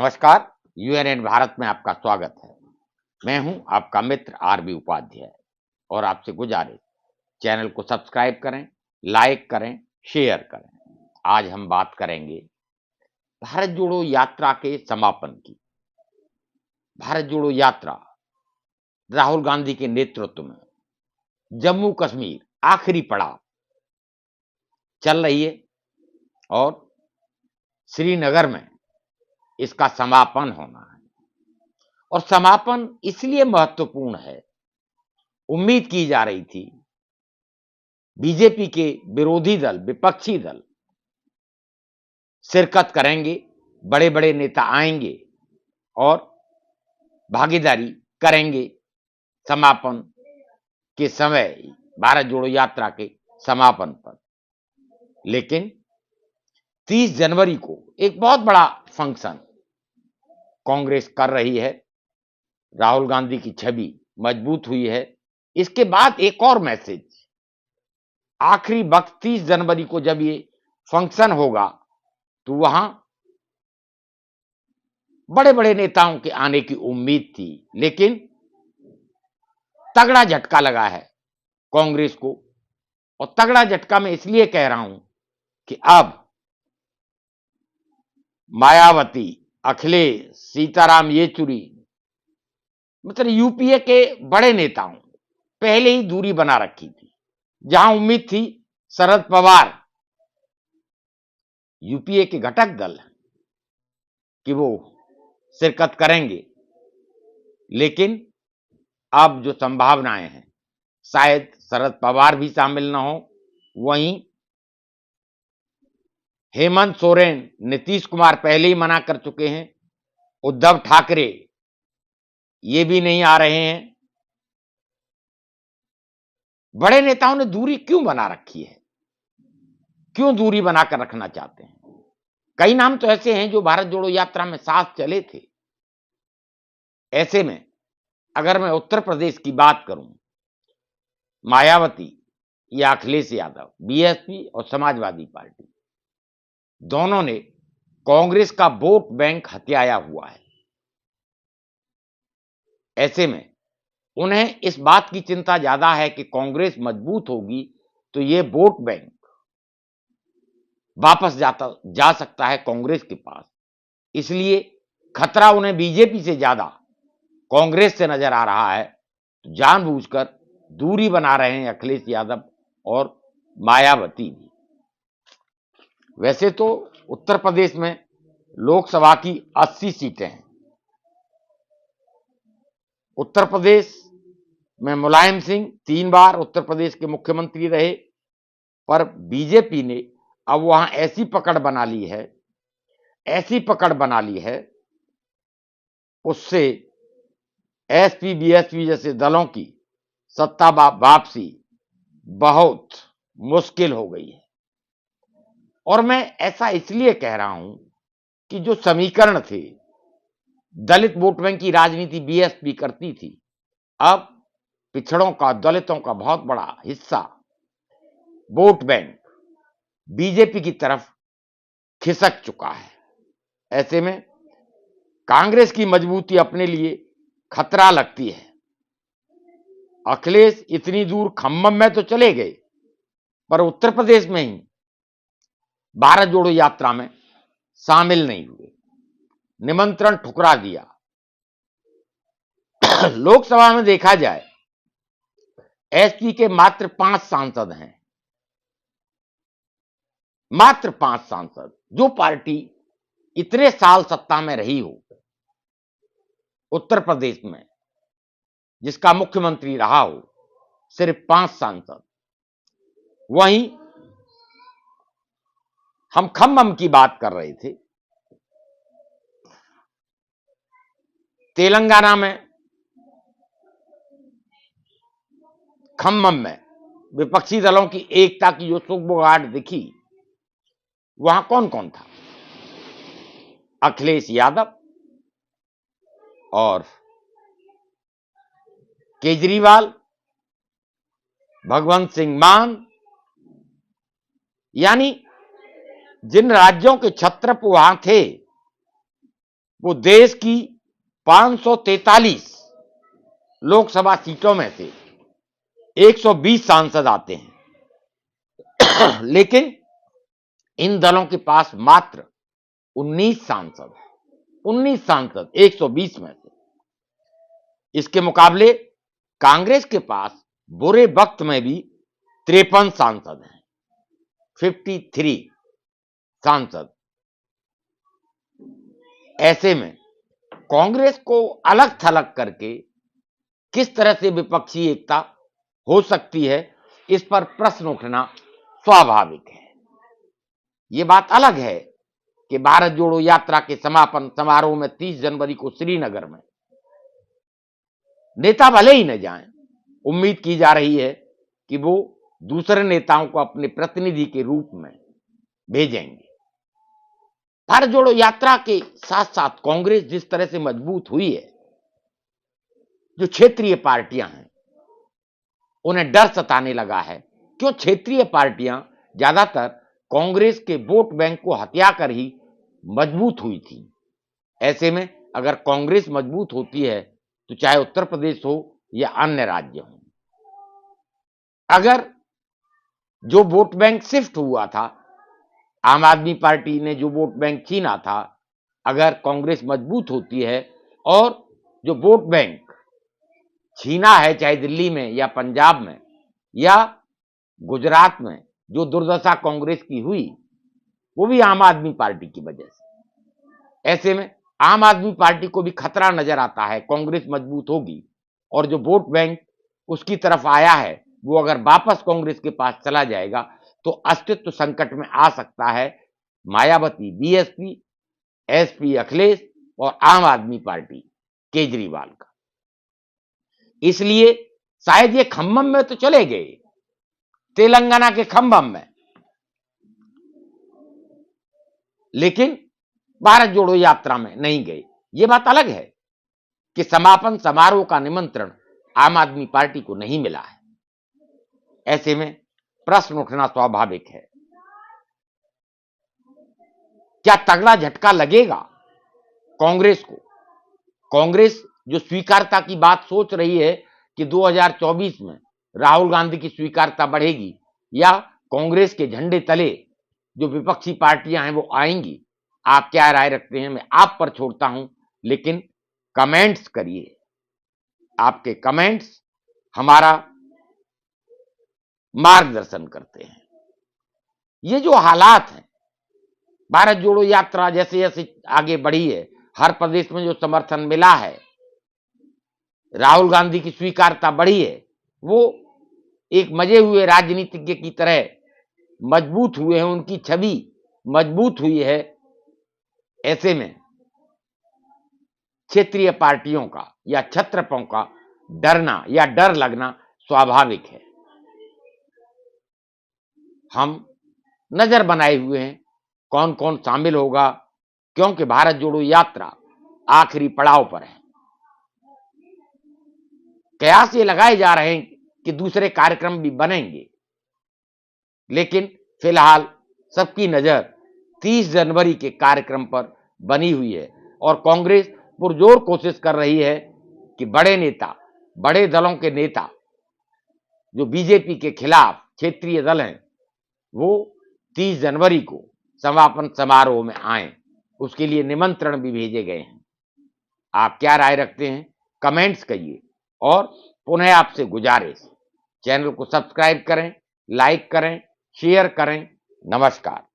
नमस्कार। यूएनएन भारत में आपका स्वागत है। मैं हूं आपका मित्र आरबी उपाध्याय और आपसे गुजारिश, चैनल को सब्सक्राइब करें, लाइक करें, शेयर करें। आज हम बात करेंगे भारत जोड़ो यात्रा के समापन की। भारत जोड़ो यात्रा राहुल गांधी के नेतृत्व में जम्मू कश्मीर आखिरी पड़ाव चल रही है और श्रीनगर में इसका समापन होना है। और समापन इसलिए महत्वपूर्ण है, उम्मीद की जा रही थी बीजेपी के विरोधी दल, विपक्षी दल शिरकत करेंगे, बड़े बड़े नेता आएंगे और भागीदारी करेंगे समापन के समय, भारत जोड़ो यात्रा के समापन पर। लेकिन 30 जनवरी को एक बहुत बड़ा फंक्शन कांग्रेस कर रही है। राहुल गांधी की छवि मजबूत हुई है। इसके बाद एक और मैसेज, आखिरी वक्त 30 जनवरी को जब ये फंक्शन होगा तो वहां बड़े बड़े नेताओं के आने की उम्मीद थी, लेकिन तगड़ा झटका लगा है कांग्रेस को। और तगड़ा झटका मैं इसलिए कह रहा हूं कि अब मायावती, अखिलेश, सीताराम येचुरी, मतलब यूपीए के बड़े नेताओं पहले ही दूरी बना रखी थी। जहां उम्मीद थी शरद पवार, यूपीए के घटक दल हैं, कि वो शिरकत करेंगे, लेकिन अब जो संभावनाएं हैं शायद शरद पवार भी शामिल न हो। वहीं हेमंत सोरेन, नीतीश कुमार पहले ही मना कर चुके हैं। उद्धव ठाकरे ये भी नहीं आ रहे हैं। बड़े नेताओं ने दूरी क्यों बना रखी है? क्यों दूरी बनाकर रखना चाहते हैं? कई नाम तो ऐसे हैं जो भारत जोड़ो यात्रा में साथ चले थे। ऐसे में अगर मैं उत्तर प्रदेश की बात करूं, मायावती या अखिलेश यादव, बीएसपी और समाजवादी पार्टी दोनों ने कांग्रेस का वोट बैंक हथियाया हुआ है। ऐसे में उन्हें इस बात की चिंता ज्यादा है कि कांग्रेस मजबूत होगी तो ये वोट बैंक वापस जा सकता है कांग्रेस के पास। इसलिए खतरा उन्हें बीजेपी से ज्यादा कांग्रेस से नजर आ रहा है। तो जानबूझकर दूरी बना रहे हैं अखिलेश यादव और मायावती भी। वैसे तो उत्तर प्रदेश में लोकसभा की 80 सीटें हैं। उत्तर प्रदेश में मुलायम सिंह 3 बार उत्तर प्रदेश के मुख्यमंत्री रहे, पर बीजेपी ने अब वहां ऐसी पकड़ बना ली है, उससे एसपी बीएसपी जैसे दलों की सत्ता वापसी बहुत मुश्किल हो गई है। और मैं ऐसा इसलिए कह रहा हूं कि जो समीकरण थे, दलित वोट बैंक की राजनीति बीएसपी करती थी, अब पिछड़ों का, दलितों का बहुत बड़ा हिस्सा वोट बैंक बीजेपी की तरफ खिसक चुका है। ऐसे में कांग्रेस की मजबूती अपने लिए खतरा लगती है। अखिलेश इतनी दूर खम्मम में तो चले गए, पर उत्तर प्रदेश में ही भारत जोड़ो यात्रा में शामिल नहीं हुए, निमंत्रण ठुकरा दिया। लोकसभा में देखा जाए, एसपी के मात्र 5 सांसद हैं, मात्र 5 सांसद। जो पार्टी इतने साल सत्ता में रही हो उत्तर प्रदेश में, जिसका मुख्यमंत्री रहा हो, सिर्फ 5 सांसद। वहीं हम खम्मम की बात कर रहे थे, तेलंगाना में खम्मम में विपक्षी दलों की एकता की जो सुगबुगाहट दिखी, वहां कौन कौन था? अखिलेश यादव और केजरीवाल, भगवंत सिंह मान, यानी जिन राज्यों के छत्रप वहां थे, वो देश की 543 लोकसभा सीटों में से 120 सांसद आते हैं लेकिन इन दलों के पास मात्र 19 सांसद हैं। 19 सांसद 120 में से। इसके मुकाबले कांग्रेस के पास बुरे वक्त में भी 53 सांसद हैं। 53 सांसद। ऐसे में कांग्रेस को अलग थलग करके किस तरह से विपक्षी एकता हो सकती है, इस पर प्रश्न उठना स्वाभाविक है। ये बात अलग है कि भारत जोड़ो यात्रा के समापन समारोह में 30 जनवरी को श्रीनगर में नेता भले ही न जाएं, उम्मीद की जा रही है कि वो दूसरे नेताओं को अपने प्रतिनिधि के रूप में भेजेंगे। भारत जोड़ो यात्रा के साथ साथ कांग्रेस जिस तरह से मजबूत हुई है, जो क्षेत्रीय पार्टियां हैं उन्हें डर सताने लगा है। क्यों? क्षेत्रीय पार्टियां ज्यादातर कांग्रेस के वोट बैंक को हत्या कर ही मजबूत हुई थी। ऐसे में अगर कांग्रेस मजबूत होती है तो चाहे उत्तर प्रदेश हो या अन्य राज्य हो, अगर जो वोट बैंक शिफ्ट हुआ था, आम आदमी पार्टी ने जो वोट बैंक छीना था, अगर कांग्रेस मजबूत होती है और जो वोट बैंक छीना है, चाहे दिल्ली में या पंजाब में या गुजरात में, जो दुर्दशा कांग्रेस की हुई वो भी आम आदमी पार्टी की वजह से। ऐसे में आम आदमी पार्टी को भी खतरा नजर आता है, कांग्रेस मजबूत होगी और जो वोट बैंक उसकी तरफ आया है वो अगर वापस कांग्रेस के पास चला जाएगा तो अस्तित्व संकट में आ सकता है मायावती बीएसपी, एसपी अखिलेश और आम आदमी पार्टी केजरीवाल का। इसलिए शायद ये खम्भम में तो चले गए, तेलंगाना के खम्भम में, लेकिन भारत जोड़ो यात्रा में नहीं गए। ये बात अलग है कि समापन समारोह का निमंत्रण आम आदमी पार्टी को नहीं मिला है। ऐसे में प्रश्न उठना स्वाभाविक है, क्या तगड़ा झटका लगेगा कांग्रेस को? कांग्रेस जो स्वीकार्यता की बात सोच रही है कि 2024 में राहुल गांधी की स्वीकार्यता बढ़ेगी या कांग्रेस के झंडे तले जो विपक्षी पार्टियां हैं वो आएंगी, आप क्या राय रखते हैं मैं आप पर छोड़ता हूं, लेकिन कमेंट्स करिए। आपके कमेंट्स हमारा मार्गदर्शन करते हैं। ये जो हालात हैं, भारत जोड़ो यात्रा जैसे जैसे आगे बढ़ी है, हर प्रदेश में जो समर्थन मिला है, राहुल गांधी की स्वीकार्यता बढ़ी है, वो एक मजे हुए राजनीतिज्ञ की तरह मजबूत हुए हैं, उनकी छवि मजबूत हुई है। ऐसे में क्षेत्रीय पार्टियों का या छत्रपों का डरना या डर लगना स्वाभाविक है। हम नजर बनाए हुए हैं कौन कौन शामिल होगा, क्योंकि भारत जोड़ो यात्रा आखिरी पड़ाव पर है। कयास ये लगाए जा रहे हैं कि दूसरे कार्यक्रम भी बनेंगे, लेकिन फिलहाल सबकी नजर 30 जनवरी के कार्यक्रम पर बनी हुई है और कांग्रेस पुरजोर कोशिश कर रही है कि बड़े नेता, बड़े दलों के नेता जो बीजेपी के खिलाफ क्षेत्रीय दल हैं, वो 30 जनवरी को समापन समारोह में आए। उसके लिए निमंत्रण भी भेजे गए हैं। आप क्या राय रखते हैं? कमेंट्स करिए और पुनः आपसे गुजारिश, चैनल को सब्सक्राइब करें, लाइक करें, शेयर करें। नमस्कार।